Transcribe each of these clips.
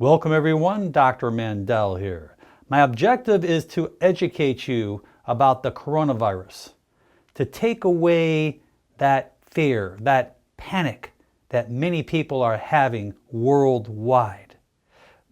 Welcome everyone, Dr. Mandell here. My objective is to educate you about the coronavirus, to take away that fear, that panic that many people are having worldwide.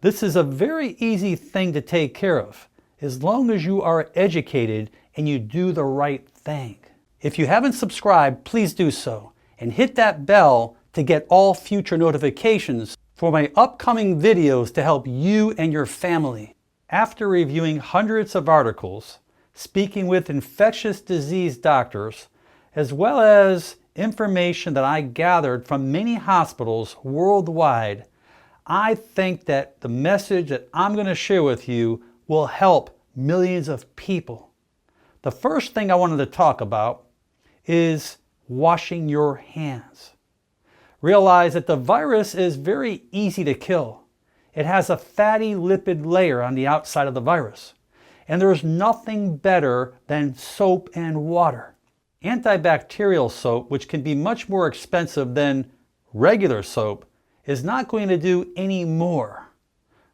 This is a very easy thing to take care of, as long as you are educated and you do the right thing. If you haven't subscribed, please do so, and hit that bell to get all future notifications for my upcoming videos to help you and your family. After reviewing hundreds of articles, speaking with infectious disease doctors, as well as information that I gathered from many hospitals worldwide, I think that the message that I'm going to share with you will help millions of people. The first thing I wanted to talk about is washing your hands. Realize that the virus is very easy to kill. It has a fatty lipid layer on the outside of the virus. And there's nothing better than soap and water. Antibacterial soap, which can be much more expensive than regular soap, is not going to do any more.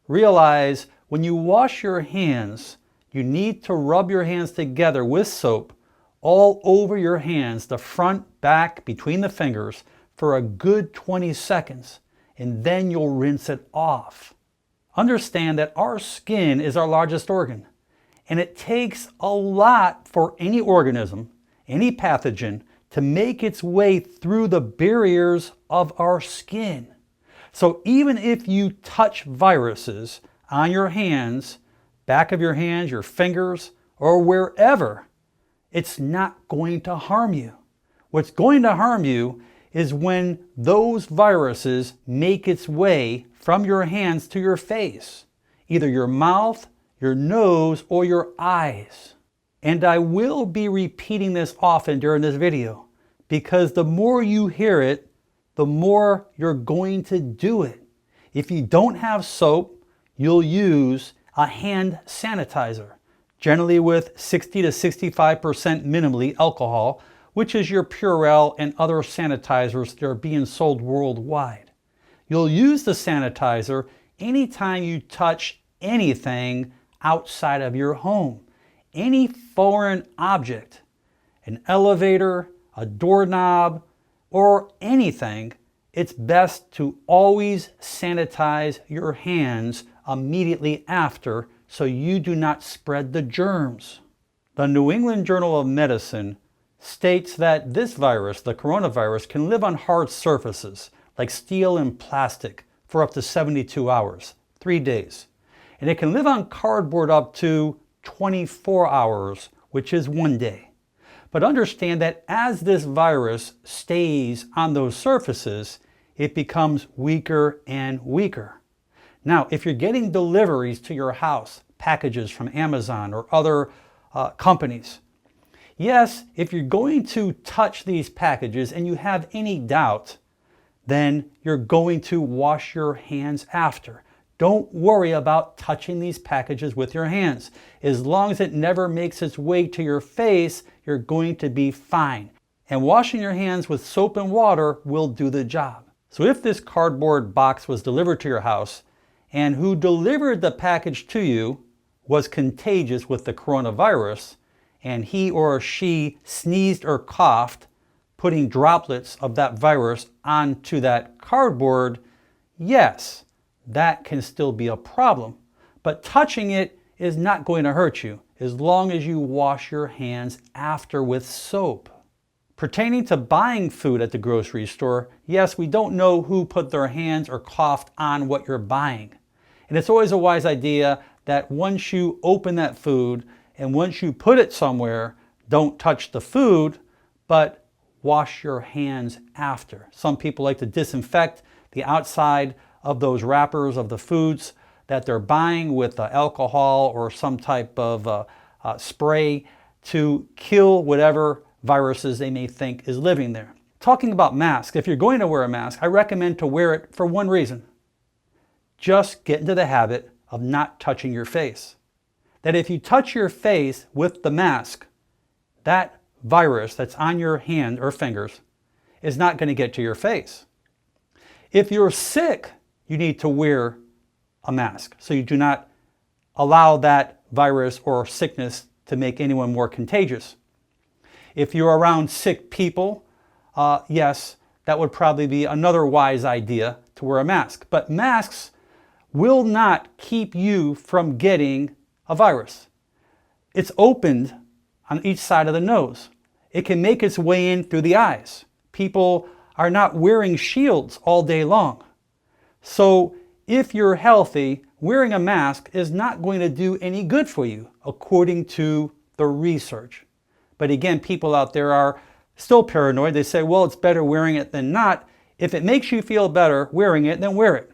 Realize when you wash your hands, you need to rub your hands together with soap all over your hands, the front, back, between the fingers, for a good 20 seconds, and then you'll rinse it off. Understand that our skin is our largest organ, and it takes a lot for any organism, any pathogen, to make its way through the barriers of our skin. So even if you touch viruses on your hands, back of your hands, your fingers, or wherever, it's not going to harm you. What's going to harm you is when those viruses make its way from your hands to your face, either your mouth, your nose, or your eyes. And I will be repeating this often during this video, because the more you hear it, the more you're going to do it. If you don't have soap, you'll use a hand sanitizer, generally with 60 to 65% minimally alcohol, which is your Purell and other sanitizers that are being sold worldwide. You'll use the sanitizer anytime you touch anything outside of your home. Any foreign object, an elevator, a doorknob, or anything, it's best to always sanitize your hands immediately after so you do not spread the germs. The New England Journal of Medicine states that this virus, the coronavirus, can live on hard surfaces like steel and plastic for up to 72 hours, 3 days. And it can live on cardboard up to 24 hours, which is 1 day. But understand that as this virus stays on those surfaces, it becomes weaker and weaker. Now, if you're getting deliveries to your house, packages from Amazon or other companies, yes, if you're going to touch these packages and you have any doubt, then you're going to wash your hands after. Don't worry about touching these packages with your hands. As long as it never makes its way to your face, you're going to be fine. And washing your hands with soap and water will do the job. So if this cardboard box was delivered to your house, and who delivered the package to you was contagious with the coronavirus, and he or she sneezed or coughed, putting droplets of that virus onto that cardboard, yes, that can still be a problem. But touching it is not going to hurt you as long as you wash your hands after with soap. Pertaining to buying food at the grocery store, yes, we don't know who put their hands or coughed on what you're buying. And it's always a wise idea that once you open that food and once you put it somewhere, don't touch the food, but wash your hands after. Some people like to disinfect the outside of those wrappers of the foods that they're buying with alcohol or some type of spray to kill whatever viruses they may think is living there. Talking about masks, if you're going to wear a mask, I recommend to wear it for one reason. Just get into the habit of not touching your face. That if you touch your face with the mask, that virus that's on your hand or fingers is not going to get to your face. If you're sick, you need to wear a mask. So you do not allow that virus or sickness to make anyone more contagious. If you're around sick people, yes, that would probably be another wise idea to wear a mask. But masks will not keep you from getting a virus. It's opened on each side of the nose. It can make its way in through the eyes. People are not wearing shields all day long. So if you're healthy, wearing a mask is not going to do any good for you, according to the research. But again, people out there are still paranoid. They say, well, it's better wearing it than not. If it makes you feel better wearing it, then wear it.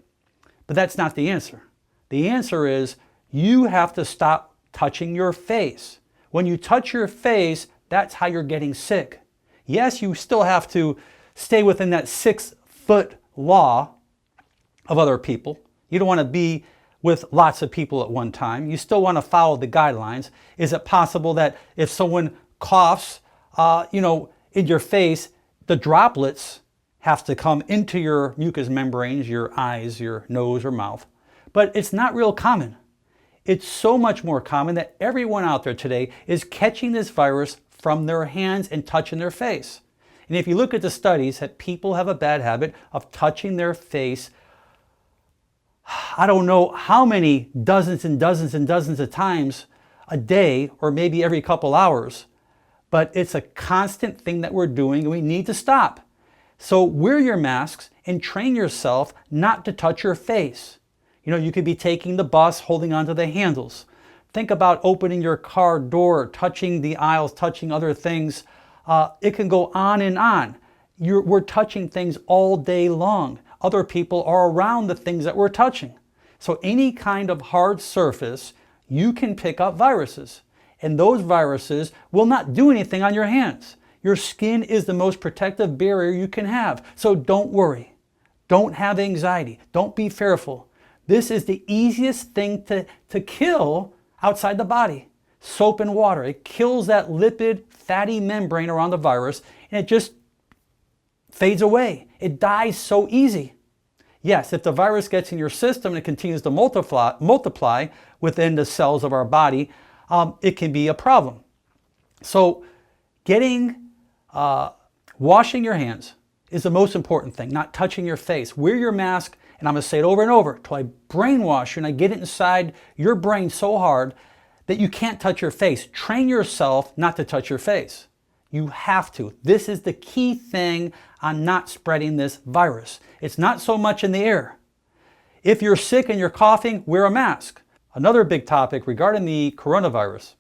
But that's not the answer. The answer is you have to stop touching your face. When you touch your face, that's how you're getting sick. Yes, you still have to stay within that 6-foot law of other people. You don't want to be with lots of people at one time. You still want to follow the guidelines. Is it possible that if someone coughs, in your face, the droplets have to come into your mucous membranes, your eyes, your nose or mouth? But it's not real common. It's so much more common that everyone out there today is catching this virus from their hands and touching their face. And if you look at the studies, that people have a bad habit of touching their face, I don't know how many dozens and dozens and dozens of times a day, or maybe every couple hours. But it's a constant thing that we're doing, and we need to stop. So wear your masks and train yourself not to touch your face. You could be taking the bus, holding onto the handles. Think about opening your car door, touching the aisles, touching other things. It can go on and on. We're touching things all day long. Other people are around the things that we're touching. So any kind of hard surface, you can pick up viruses. And those viruses will not do anything on your hands. Your skin is the most protective barrier you can have. So don't worry. Don't have anxiety. Don't be fearful. This is the easiest thing to kill outside the body. Soap and water. It kills that lipid, fatty membrane around the virus, and it just fades away. It dies so easy. Yes, if the virus gets in your system and it continues to multiply within the cells of our body, it can be a problem. So washing your hands is the most important thing, not touching your face. Wear your mask, and I'm going to say it over and over until I brainwash you and I get it inside your brain so hard that you can't touch your face. Train yourself not to touch your face. You have to. This is the key thing on not spreading this virus. It's not so much in the air. If you're sick and you're coughing, wear a mask. Another big topic regarding the coronavirus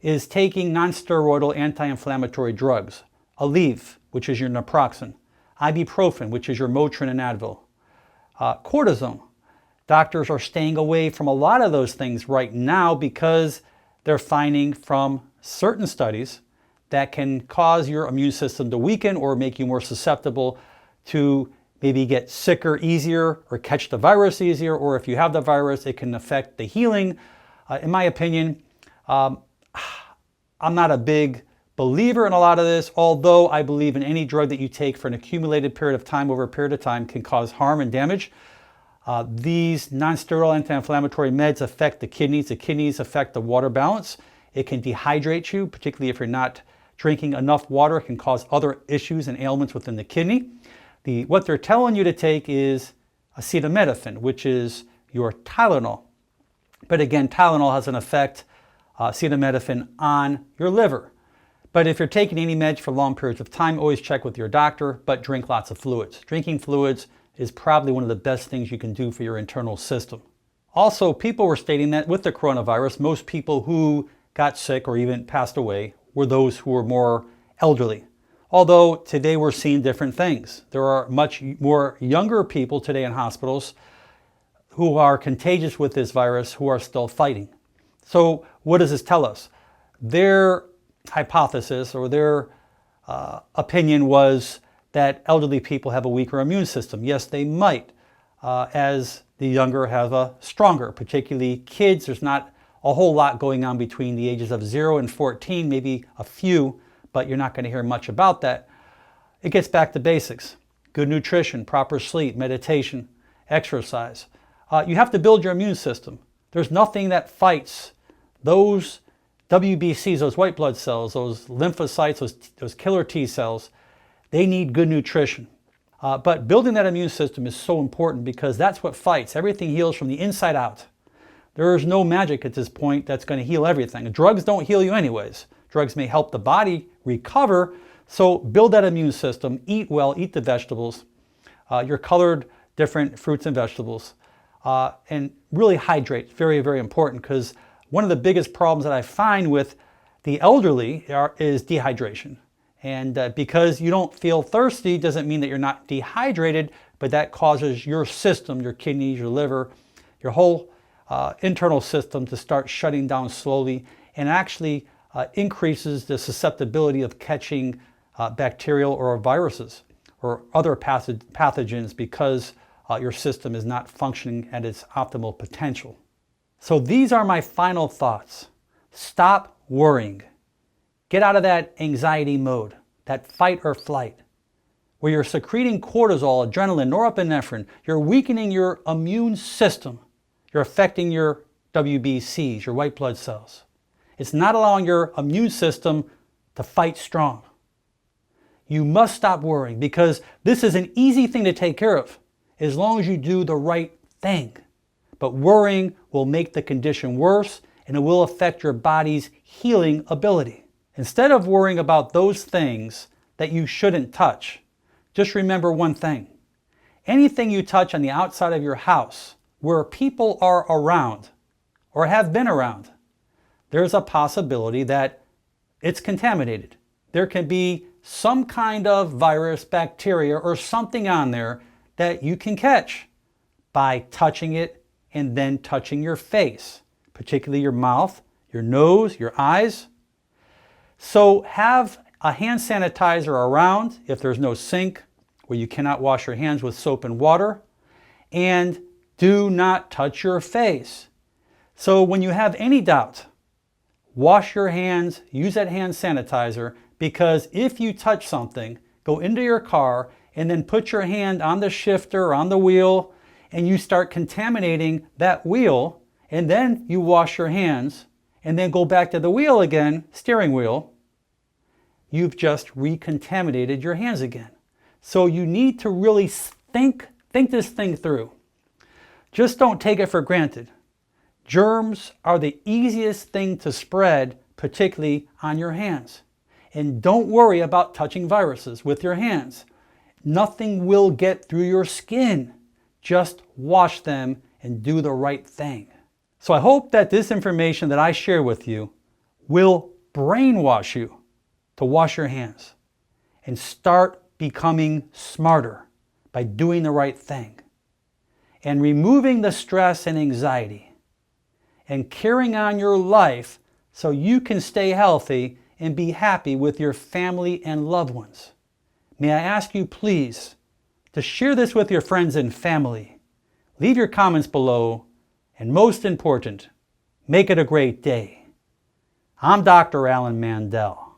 is taking non-steroidal anti-inflammatory drugs. Aleve, which is your naproxen. Ibuprofen, which is your Motrin and Advil. Cortisone. Doctors are staying away from a lot of those things right now because they're finding from certain studies that can cause your immune system to weaken or make you more susceptible to maybe get sicker easier or catch the virus easier, or if you have the virus, it can affect the healing. In my opinion, I'm not a big believer in a lot of this, although I believe in any drug that you take for an accumulated period of time, over a period of time, can cause harm and damage. These non-steroidal anti-inflammatory meds affect the kidneys. The kidneys affect the water balance. It can dehydrate you, particularly if you're not drinking enough water. It can cause other issues and ailments within the kidney. What they're telling you to take is acetaminophen, which is your Tylenol. But again, Tylenol has an effect, acetaminophen, on your liver. But if you're taking any meds for long periods of time, always check with your doctor, but drink lots of fluids. Drinking fluids is probably one of the best things you can do for your internal system. Also, people were stating that with the coronavirus, most people who got sick or even passed away were those who were more elderly. Although today we're seeing different things. There are much more younger people today in hospitals who are contagious with this virus who are still fighting. So what does this tell us? Their hypothesis or their opinion was that elderly people have a weaker immune system. Yes, they might, as the younger have a stronger, particularly kids. There's not a whole lot going on between the ages of 0 and 14, maybe a few, but you're not going to hear much about that. It gets back to basics. Good nutrition, proper sleep, meditation, exercise. you have to build your immune system. There's nothing that fights those WBCs, those white blood cells, those lymphocytes, those killer T cells. They need good nutrition. But building that immune system is so important because that's what fights. Everything heals from the inside out. There is no magic at this point that's going to heal everything. Drugs don't heal you anyways. Drugs may help the body recover. So build that immune system, eat well, eat the vegetables, your colored different fruits and vegetables, and really hydrate. Very, very important, because one of the biggest problems that I find with the elderly is dehydration. And because you don't feel thirsty doesn't mean that you're not dehydrated, but that causes your system, your kidneys, your liver, your whole internal system to start shutting down slowly, and actually increases the susceptibility of catching bacterial or viruses or other pathogens because your system is not functioning at its optimal potential. So these are my final thoughts. Stop worrying. Get out of that anxiety mode, that fight or flight, where you're secreting cortisol, adrenaline, norepinephrine. You're weakening your immune system. You're affecting your WBCs, your white blood cells. It's not allowing your immune system to fight strong. You must stop worrying, because this is an easy thing to take care of as long as you do the right thing. But worrying will make the condition worse, and it will affect your body's healing ability. Instead of worrying about those things that you shouldn't touch, just remember one thing. Anything you touch on the outside of your house where people are around or have been around, there's a possibility that it's contaminated. There can be some kind of virus, bacteria, or something on there that you can catch by touching it and then touching your face, particularly your mouth, your nose, your eyes. So have a hand sanitizer around if there's no sink where you cannot wash your hands with soap and water, and do not touch your face. So when you have any doubt, wash your hands, use that hand sanitizer, because if you touch something, go into your car and then put your hand on the shifter or on the wheel, and you start contaminating that wheel, and then you wash your hands and then go back to the wheel again, steering wheel, you've just recontaminated your hands again. So you need to really think this thing through. Just don't take it for granted. Germs are the easiest thing to spread, particularly on your hands. And don't worry about touching viruses with your hands. Nothing will get through your skin. Just wash them and do the right thing. So I hope that this information that I share with you will brainwash you to wash your hands and start becoming smarter by doing the right thing and removing the stress and anxiety and carrying on your life so you can stay healthy and be happy with your family and loved ones. May I ask you, please, to share this with your friends and family. Leave your comments below, and most important, make it a great day. I'm Dr. Alan Mandell.